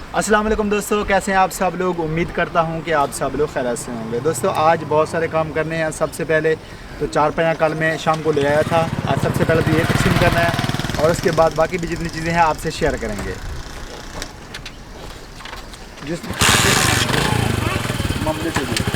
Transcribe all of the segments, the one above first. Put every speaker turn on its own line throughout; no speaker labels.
अस्सलाम वालेकुम दोस्तों, कैसे हैं आप सब लोग। उम्मीद करता हूं कि आप सब लोग खैरियत से होंगे। दोस्तों आज बहुत सारे काम करने हैं। सबसे पहले तो 4 पहिया कल मैं शाम को ले आया था। आज सबसे पहले तो ये तकसीम करना है और उसके बाद बाकी भी जितनी चीज़ें हैं आपसे शेयर करेंगे। जिस मामले के लिए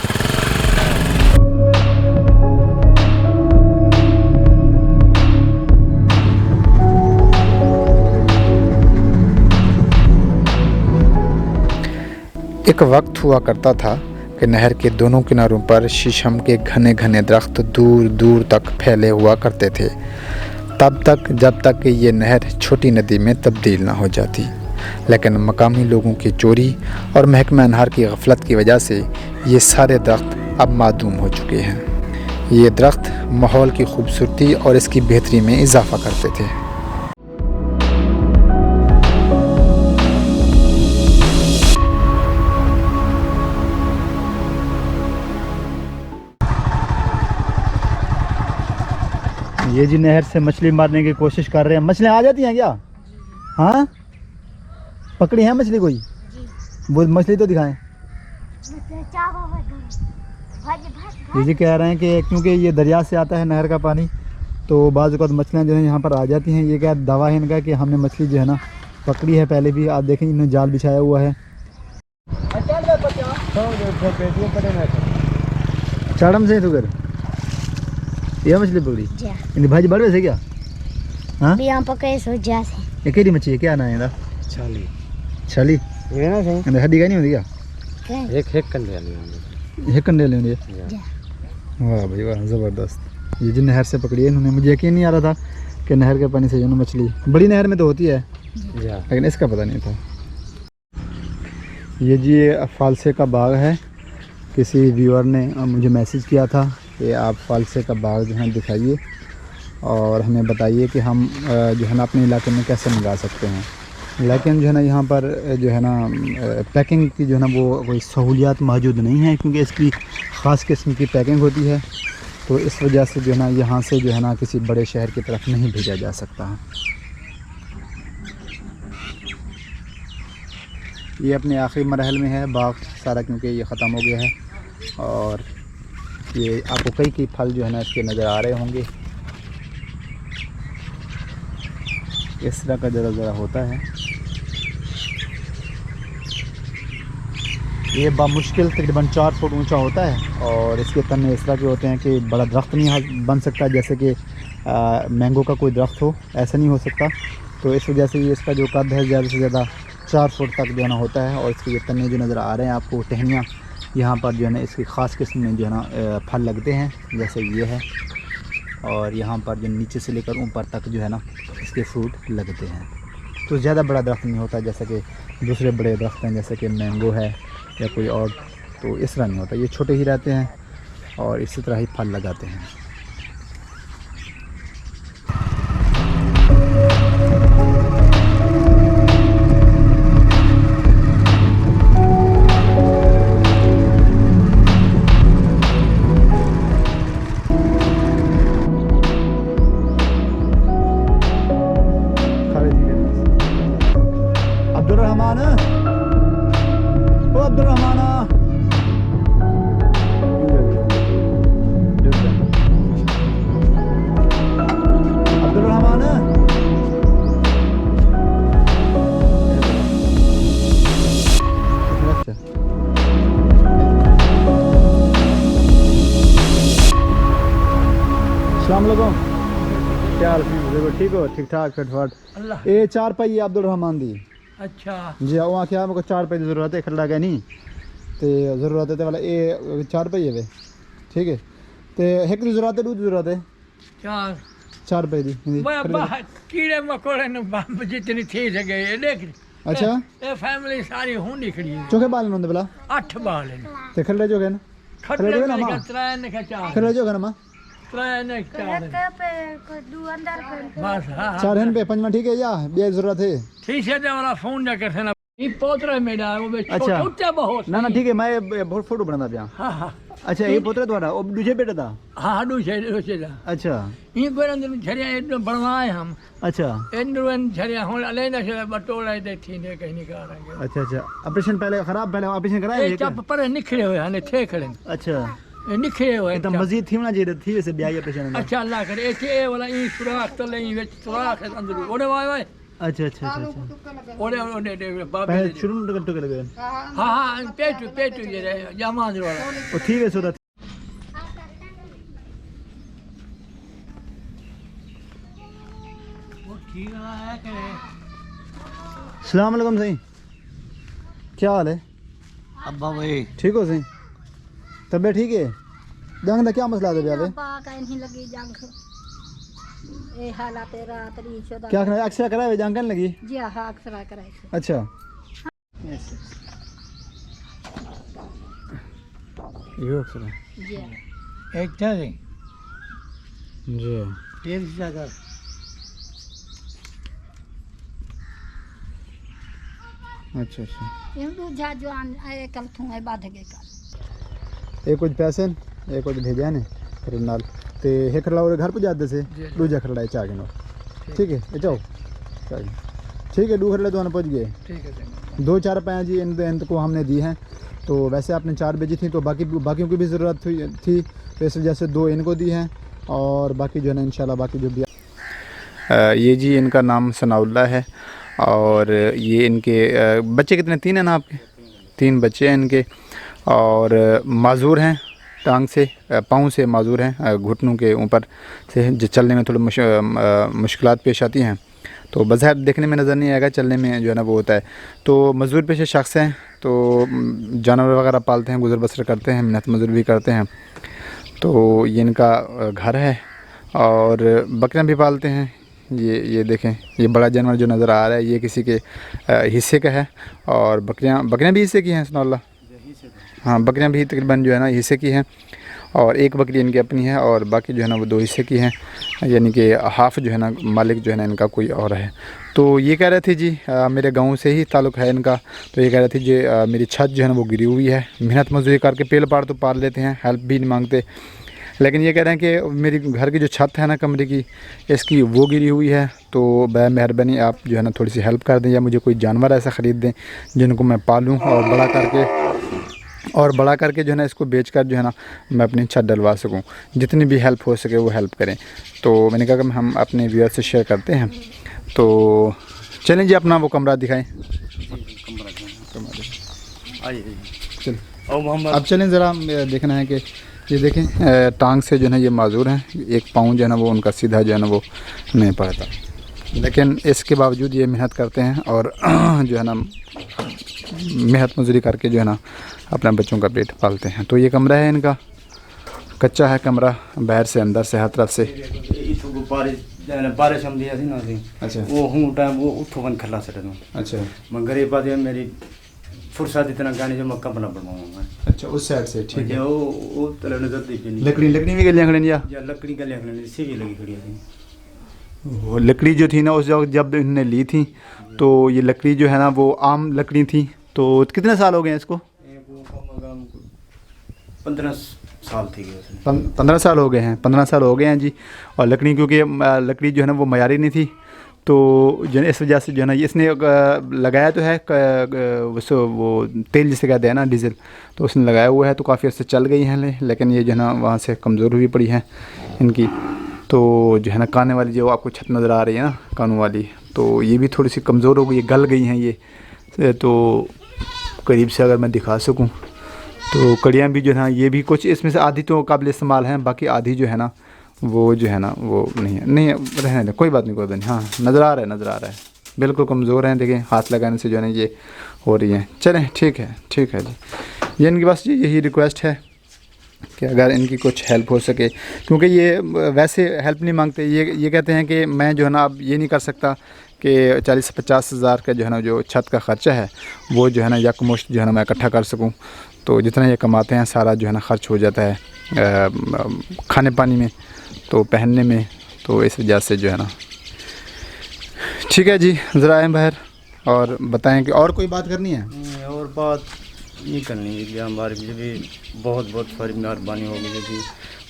एक वक्त हुआ करता था कि नहर के दोनों किनारों पर शीशम के घने घने दरख्त दूर दूर तक फैले हुआ करते थे, तब तक जब तक कि ये नहर छोटी नदी में तब्दील ना हो जाती। लेकिन मकामी लोगों की चोरी और महकमा अनहार की गफलत की वजह से ये सारे दरख्त अब मादूम हो चुके हैं। ये दरख्त माहौल की खूबसूरती और इसकी बेहतरी में इजाफ़ा करते थे। ये जी नहर से मछली मारने की कोशिश कर रहे हैं। मछलियाँ आ जाती हैं क्या? हाँ, पकड़ी है मछली कोई? वो मछली तो दिखाएं। ये जी कह रहे हैं कि क्योंकि ये दरिया से आता है नहर का पानी, तो बाज़ औक़ात मछलियाँ जो है यहाँ पर आ जाती हैं। ये क्या दावा है इनका कि हमने मछली जो है ना पकड़ी है पहले भी। आप देखें इन्होंने जाल बिछाया हुआ है। चाड़म से तो ये मछली पकड़ी इन भाजी बड़े से क्या? हाँ
यहाँ पकड़े सो जैसे
ये केड़ी मछली है? क्या नाम है इसका?
छाली
छाली
ये ना सही
हड्डी का नहीं होती क्या?
एक कंडे वाली
एक कंडे लेंगे। वाह भाई वाह, ज़बरदस्त। ये जी नहर से पकड़ी है इन्होंने। मुझे यकीन नहीं आ रहा था कि नहर के पानी से जो मछली बड़ी नहर में तो होती है, लेकिन इसका पता नहीं था। ये जी फालसे का बाग है। किसी व्यूअर ने मुझे मैसेज किया था कि आप फालसे का बाग जो है दिखाइए और हमें बताइए कि हम जो है ना अपने इलाके में कैसे मंगा सकते हैं। लेकिन जो है ना यहाँ पर जो है ना पैकिंग की जो है ना वो कोई सहूलियात मौजूद नहीं है, क्योंकि इसकी ख़ास किस्म की पैकिंग होती है। तो इस वजह से जो है ना यहाँ से जो है ना किसी बड़े शहर की तरफ नहीं भेजा जा सकता है। ये अपने आखिरी मरहल में है बाग सारा, क्योंकि ये ख़त्म हो गया है। और ये आपको कई फल जो है ना इसके नज़र आ रहे होंगे। इस तरह का ज़रा होता है। ये बामुश्किल तकरीबन 4 फुट ऊंचा होता है और इसके तने इस तरह के होते हैं कि बड़ा दरख्त नहीं बन सकता, जैसे कि मैंगो का कोई दरख्त हो, ऐसा नहीं हो सकता। तो इस वजह से ये इसका जो कद है ज़्यादा से ज़्यादा 4 फुट तक जो है ना होता है। और इसके ये तने जो नज़र आ रहे हैं आपको, टहनियाँ, यहाँ पर जो है ना इसकी ख़ास किस्म में जो है ना फल लगते हैं, जैसे ये है। और यहाँ पर जो नीचे से लेकर ऊपर तक जो है ना इसके फ्रूट लगते हैं। तो ज़्यादा बड़ा दरख्त नहीं होता जैसे कि दूसरे बड़े दरख्त हैं, जैसे कि मैंगो है या कोई और। तो इस तरह नहीं होता, ये छोटे ही रहते हैं और इसी तरह ही फल लगाते हैं। अब्दुर्रहमान, ओ अब्दुर्रहमान, अब्दुर्रहमान। अस्सलाम वालेकुम, क्या हाल है? ठीक हो? ठीक ठाक फिट। ये 4 पहिए अब्दुर्रहमान दी।
अच्छा
जी आओ आख्या मेरे को 4 पहिए की जरूरत है, खड़ा गया नहीं तो जरूरत है तो वाला ये 4 पहिए वे ठीक है। तो एक की जरूरत है, दूसरी जरूरत है
चार
4 पहिए दी
कीड़े मकोड़े बंब जितनी थी सके ये देख।
अच्छा
ये फैमिली सारी हूं निकली है।
चोखे बाल होंगे भला
8 बाल हैं।
ते खड़े जो गए ना,
खड़े
जो ना
में
मां,
त्रै ने चार
खड़े जो गए ना मां,
त्रै ने चार बस। हां
4 हैं पे 5 ठीक है या बे जरूरत है।
ठीक है वाला फोन जा कर ये पोतरा मेरा वो
अच्छा।
छोटा बहुत
ना ना ठीक है, मैं बहुत फोटो बनाता पिया।
हाँ हाँ
अच्छा ये पोतरा तुम्हारा, और दूसरे बेटा था?
हाँ दूसरे
अच्छा
ये कोई अंदर झरिया इतना बनवाए हम
अच्छा
इंद्रवन झरिया हो लेना से बटोला दे थी ने कहीं निकाल रहे
अच्छा अच्छा। ऑपरेशन पहले ऑपरेशन कराया
ये
है क्या?
चप पर निकले हुए हने थे खड़े
अच्छा
ये निकले हुए
तो मजीद थी ना जी थी वैसे ब्याह ऑपरेशन में।
अच्छा अल्लाह करे ये वाला ये सुराख तो ले ये सुराख है अंदर ओडे वाई
अच्छा अच्छा अच्छा।
ओडे ओडे बाबे
पहले शुरू में टुके लगे
हाँ हाँ पेटू ये रहे जमान वाला
वो थी वैसे होता।
वो ठीक है कि
सलाम अलैकुम सही, क्या हाल है?
अब्बा भाई
ठीक हो सही? तबीयत ठीक है? जंग का क्या मसला है ब्याह में?
लगी जंग ए हालात रात री शोदा
क्या कराया? अक्सर कराया जंग करने लगी?
जी हाँ अक्सर कराए
अच्छा ये अक्सर है
जी
एक था जी
जी।
एक जगह
अच्छा अच्छा।
इंदू जा जवान आए कल थू है बाध के कल
एक कुछ पैसे एक कुछ भेजा ने फिर नाल ते हे खरड़ा और घर पहुंचा दे से दूजा खरड़ा है चागे नो ठीक है ये जाओ चागे ठीक है। दो खरड़े तो पहुंच गए।
ठीक है
2-4 पैया जी इन को हमने दी हैं। तो वैसे आपने 4 भेजी थी तो बाकियों की भी ज़रूरत थी तो इस वजह से 2 इनको दी हैं और बाकी जो है ना इंशाल्लाह बाकी जो भी। ये जी इनका नाम सनाउल्लाह है और ये इनके बच्चे कितने? 3 हैं ना आपके? 3 बच्चे हैं इनके और माजूर हैं, टांग से पाँव से माजूर हैं, घुटनों के ऊपर से चलने में थोड़ी मुश्किलात पेश आती हैं। तो बज़ाहिर देखने में नज़र नहीं आएगा, चलने में जो है ना वो होता है। तो मज़दूर पेशे शख्स हैं, तो जानवर वगैरह पालते हैं, गुज़र बसर करते हैं, मेहनत मजदूरी भी करते हैं। तो ये इनका घर है और बकरियां भी पालते हैं। ये देखें, ये बड़ा जानवर जो नज़र आ रहा है ये किसी के हिस्से का है और बकरियां भी हिस्से की हैं सुनाल्लाह। हाँ बकरियां भी तकरीबन जो है ना हिस्से की हैं और एक बकरी इनकी अपनी है और बाकी जो है ना वो 2 हिस्से की हैं, यानी कि हाफ़ जो है ना मालिक जो है ना इनका कोई और है। तो ये कह रहे थे जी मेरे गांव से ही ताल्लुक़ है इनका। तो ये कह रहे थे जी मेरी छत जो है ना वो गिरी हुई है, मेहनत मजदूरी करके पेड़ पाड़ तो पार लेते हैं, हेल्प भी नहीं मांगते, लेकिन ये कह रहे हैं कि मेरी घर की जो छत है ना कमरे की इसकी वो गिरी हुई है। तो मेहरबानी आप जो है ना थोड़ी सी हेल्प कर दें या मुझे कोई जानवर ऐसा ख़रीद दें जिनको मैं पालूँ और बड़ा करके जो है ना इसको बेचकर जो है ना मैं अपनी छत डलवा सकूं। जितनी भी हेल्प हो सके वो हेल्प करें। तो मैंने कहा कि हम अपने व्यूअर से शेयर करते हैं। तो चलें जी अपना वो कमरा दिखाएं। चल अब चलें ज़रा, देखना है कि ये देखें टांग से जो है ना ये माजूर हैं, एक पाँव जो है ना वो उनका सीधा जो है ना वो नहीं पड़ता, लेकिन इसके बावजूद ये मेहनत करते हैं और जो है ना मेहनत मजदूरी करके जो है ना अपने बच्चों का पेट पालते हैं। तो ये कमरा है इनका, कच्चा है कमरा, बाहर से अंदर से हर तरफ से।
बारिश हम दिया थी ना
अच्छा
वो हूँ टाइम वो उठो बन खला सटे
अच्छा
मैं गरीब बात मेरी फुर्सत इतना गाने जो मक्का बना बनवाऊंगा।
अच्छा उस साइड से ठीक है।
वो तले नजर दी पे
लकड़ी भी गलियाँ खड़ी या
लकड़ी का लेखने से भी लगी खड़ी थी।
वो लकड़ी जो थी ना उस वक्त जब इन्होंने ली थी तो ये लकड़ी जो है ना वो आम लकड़ी थी। तो कितने साल हो गए हैं इसको?
15 साल थी।
15 साल हो गए हैं, 15 साल हो गए हैं जी। और लकड़ी क्योंकि लकड़ी जो है ना वो मयारी नहीं थी तो जो है इस वजह से जो है ना इसने लगाया तो है वो तेल जिसे कहते हैं ना डीजल, तो उसने लगाया हुआ है तो काफ़ी अर्से चल गई हैं, लेकिन ये जो है ना वहाँ से कमज़ोर हुई पड़ी हैं इनकी। तो जो है ना काने वाली जो आपको छत नज़र आ रही है ना कानों वाली, तो ये भी थोड़ी सी कमज़ोर हो गई, गल गई हैं ये। तो करीब से अगर मैं दिखा सकूँ तो कड़ियाँ भी जो है ना ये भी कुछ इसमें से आधी तो काबिल इस्तेमाल हैं, बाकी आधी जो है ना वो जो है ना वो नहीं है, नहीं रहने दे, कोई बात नहीं। हाँ नज़र आ रहा है बिल्कुल कमज़ोर हैं, देखें हाथ लगाने से जो है ना ये हो रही हैं। चलें ठीक है जी। ये इनकी बस यही रिक्वेस्ट है कि अगर इनकी कुछ हेल्प हो सके, क्योंकि ये वैसे हेल्प नहीं मांगते, ये कहते हैं कि मैं जो है ना अब ये नहीं कर सकता कि 40-50 हज़ार का जो है ना जो छत का ख़र्चा है वो जो है ना यकमुश्त जो है ना मैं इकट्ठा कर सकूं। तो जितना ये कमाते हैं सारा जो है ना ख़र्च हो जाता है खाने पानी में, तो पहनने में, तो इस वजह से जो है ना। ठीक है जी, ज़रा आएँ बाहर। और बताएं कि और कोई बात करनी है?
और बात ये करनी है कि हमारे भी बहुत बहुत सारी मेहरबानी होगी जो कि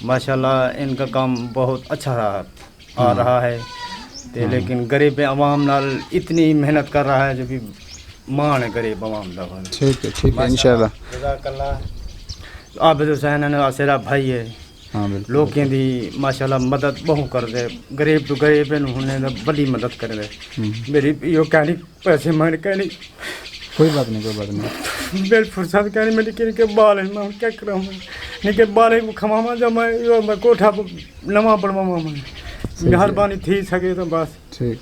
माशाल्लाह इनका काम बहुत अच्छा आ रहा है तो लेकिन गरीब आवाम नाल इतनी मेहनत कर रहा है जो कि मान है गरीब आवाम दा।
ठीक है इंशाल्लाह।
आबिद हुसैन है आसेरा भाई है।
हाँ बिल्कुल।
लोगों की माशाल्लाह मदद बहुत कर दे, गरीब तो गरीब होने बड़ी मदद कर दे। मेरी यो कहनी पैसे मांग कहनी
कोई बात नहीं।
मेरी फुर्सत कहनी मेरी के बाल है मैं क्या करूँ निके बाल खमावा जब मैं कोठा नवा बनवावा मैं मेहरबानी थी सके तो बस।
ठीक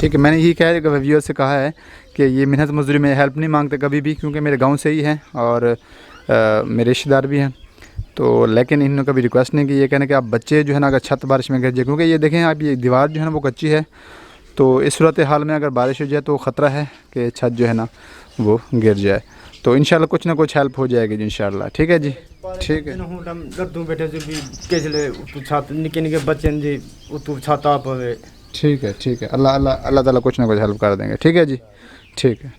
है। मैंने यही कहा व्यूअर से कहा है कि ये मेहनत मजदूरी में हेल्प नहीं मांगते कभी भी, क्योंकि मेरे गांव से ही हैं और मेरे रिश्तेदार भी हैं। तो लेकिन इन्होंने कभी रिक्वेस्ट नहीं की, ये कहने कि आप बच्चे जो है ना अगर छत बारिश में गिर जाए, क्योंकि ये देखें आप ये दीवार जो है ना वो कच्ची है, तो इस सूरत हाल में अगर बारिश हो जाए तो ख़तरा है कि छत जो है ना वो गिर जाए। तो इंशाल्लाह कुछ ना कुछ हेल्प हो जाएगी जी इंशाल्लाह। ठीक है जी, ठीक है।
दर्दू बेटे जो भी केजले छत निके निके बच्चे जी तू छाता पवे।
ठीक है। अल्लाह ताला कुछ ना कुछ हेल्प कर देंगे। ठीक है जी, ठीक है।